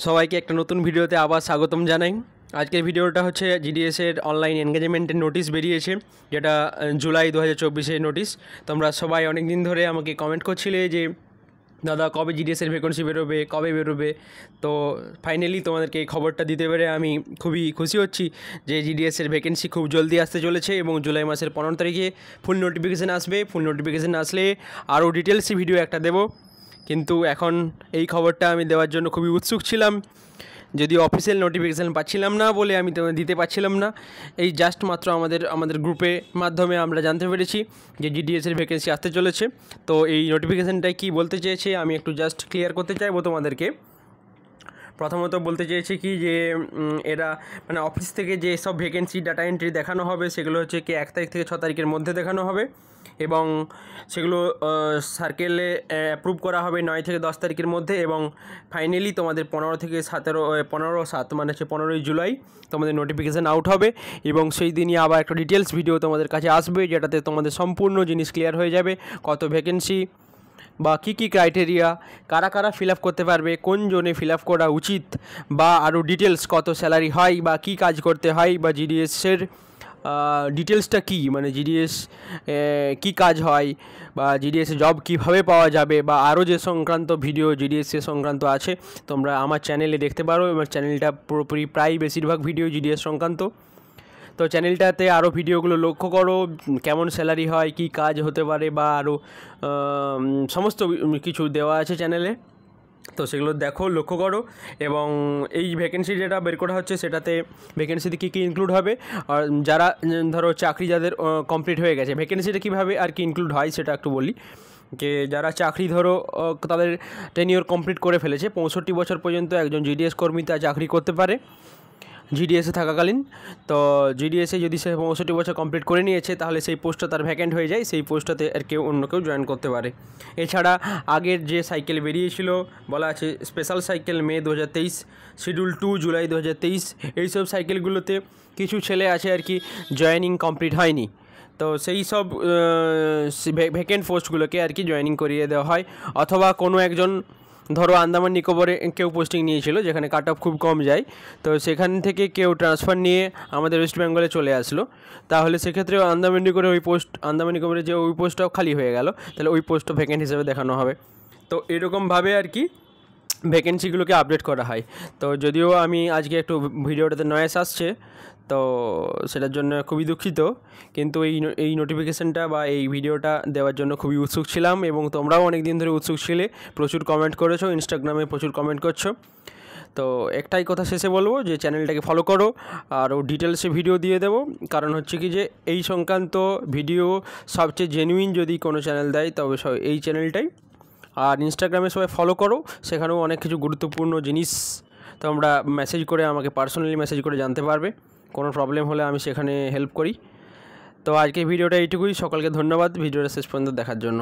সবাইকে একটা নতুন ভিডিওতে আবার স্বাগতম জানাই। আজকের ভিডিওটা হচ্ছে জিডিএসের অনলাইন এনগেজমেন্টের নোটিশ বেরিয়েছে, যেটা জুলাই 2024-এর নোটিশ। তোমরা সবাই অনেক দিন ধরে আমাকে কমেন্ট করছিলে যে দাদা কবে জিডিএসের ভ্যাকেন্সি বেরোবে, কবে বেরোবে। তো ফাইনালি তোমাদেরকে এই খবরটা দিতে পেরে আমি খুবই খুশি হচ্ছি যে জিডিএসের ভ্যাকেন্সি খুব জলদি আসতে চলেছে এবং জুলাই মাসের 15 তারিখে ফুল নোটিফিকেশান আসবে। ফুল নোটিফিকেশান আসলে আরও ডিটেলসে ভিডিও একটা দেবো, কিন্তু এখন এই খবরটা আমি দেওয়ার জন্য খুবই উৎসুক ছিলাম, যদিও অফিসিয়াল নোটিফিকেশান পাচ্ছিলাম না বলে আমি তো দিতে পারছিলাম না। এই জাস্ট মাত্র আমাদের গ্রুপের মাধ্যমে আমরা জানতে পেরেছি যে জিডিএসের ভ্যাকেন্সি আসতে চলেছে। তো এই নোটিফিকেশানটাই কী বলতে চেয়েছে আমি একটু জাস্ট ক্লিয়ার করতে চাইবো তোমাদেরকে। প্রথমত বলতে চেয়েছি কি যে এরা মানে অফিস থেকে যে সব ভ্যাকেন্সি ডাটা এন্ট্রি দেখানো হবে সেগুলো হচ্ছে কি 1 তারিখ থেকে 6 তারিখের মধ্যে দেখানো হবে এবং সেগুলো সার্কেলে অ্যাপ্রুভ করা হবে 9 থেকে 10 তারিখের মধ্যে এবং ফাইনালি তোমাদের 15/7 মানে হচ্ছে 15ই জুলাই তোমাদের নোটিফিকেশান আউট হবে এবং সেই দিনই আবার একটা ডিটেলস ভিডিও তোমাদের কাছে আসবে, যেটাতে তোমাদের সম্পূর্ণ জিনিস ক্লিয়ার হয়ে যাবে। কত ভ্যাকেন্সি বা কী কী ক্রাইটেরিয়া, কারা কারা ফিল আপ করতে পারবে, কোন জোনে ফিল আপ করা উচিত, বা আরও ডিটেলস কত স্যালারি হয় বা কী কাজ করতে হয়, বা জিডিএসের ডিটেলসটা কী, মানে জিডিএস কী কাজ হয় বা জিডিএসে জব কীভাবে পাওয়া যাবে, বা আরও যে সংক্রান্ত ভিডিও জিডিএসের সংক্রান্ত আছে তোমরা আমার চ্যানেলে দেখতে পারো। আমার চ্যানেলটা পুরোপুরি প্রায় বেশিরভাগ ভিডিও জিডিএস সংক্রান্ত। তো চ্যানেলটাতে আরও ভিডিওগুলো লক্ষ্য করো, কেমন স্যালারি হয়, কী কাজ হতে পারে, বা আরও সমস্ত কিছু দেওয়া আছে চ্যানেলে। তো সেগুলো দেখো, লক্ষ্য করো। এবং এই ভ্যাকেন্সি যেটা বের করা হচ্ছে সেটাতে ভ্যাকেন্সিতে কী কী ইনক্লুড হবে, আর যারা ধরো চাকরি যাদের কমপ্লিট হয়ে গেছে, ভ্যাকেন্সিটা কীভাবে আর কি ইনক্লুড হয় সেটা একটু বলি। যে যারা চাকরি ধরো তাদের টেনিওর কমপ্লিট করে ফেলেছে, 65 বছর পর্যন্ত একজন জিডিএস কর্মী তা চাকরি করতে পারে জিডিএসে থাকাকালীন। তো জিডিএসে যদি সে 65 বছর কমপ্লিট করে নিয়েছে তাহলে সেই পোস্টটা তার ভ্যাকেন্ট হয়ে যায়, সেই পোস্টটাতে আর অন্য কেউ জয়েন করতে পারে। এছাড়া আগের যে সাইকেল বেরিয়েছিল বলা আছে স্পেশাল সাইকেল মে 2023, শিডিউল 2 জুলাই 2023, এইসব সাইকেলগুলোতে কিছু ছেলে আছে আর কি জয়েনিং কমপ্লিট হয়নি, তো সেই সব ভ্যাকেন্ট পোস্টগুলোকে আর কি জয়েনিং করিয়ে দেওয়া হয়। অথবা কোনো একজন ধরো আন্দামান নিকোবরে কেউ পোস্টিং নিয়েছিল যেখানে কাট অফ খুব কম যায়, তো সেখান থেকে কেউ ট্রান্সফার নিয়ে আমাদের ওয়েস্ট বেঙ্গলে চলে আসলো, তাহলে সেক্ষেত্রে আন্দামান নিকোবরে যে ওই পোস্টটাও খালি হয়ে গেল, তাহলে ওই পোস্টও ভ্যাকেন্ট হিসেবে দেখানো হবে। তো এরকমভাবে আর কি ভ্যাকেন্সিগুলোকে আপডেট করা হয়। তো যদিও আমি আজকে একটু ভিডিওটাতে নয়েস আসছে, তো সেটার জন্য খুবই দুঃখিত, কিন্তু এই নোটিফিকেশানটা বা এই ভিডিওটা দেওয়ার জন্য খুবই উৎসুক ছিলাম এবং তোমরাও অনেক দিন ধরে উৎসুক ছিলে, প্রচুর কমেন্ট করেছো, ইনস্টাগ্রামে প্রচুর কমেন্ট করছো। তো একটাই কথা শেষে বলবো যে চ্যানেলটাকে ফলো করো, আরও ডিটেলসে ভিডিও দিয়ে দেবো। কারণ হচ্ছে কি যে এই সংক্রান্ত ভিডিও সবচেয়ে জেনুইন যদি কোনো চ্যানেল দেয় তবে এই চ্যানেলটাই। আর ইনস্টাগ্রামে সবাই ফলো করো, সেখানেও অনেক কিছু গুরুত্বপূর্ণ জিনিস তোমরা মেসেজ করে আমাকে পার্সোনালি মেসেজ করে জানতে পারবে, কোনো প্রবলেম হলে আমি সেখানে হেল্প করি। তো আজকে ভিডিওটা এইটুকুই, সকলকে ধন্যবাদ ভিডিওটা শেষ পর্যন্ত দেখার জন্য।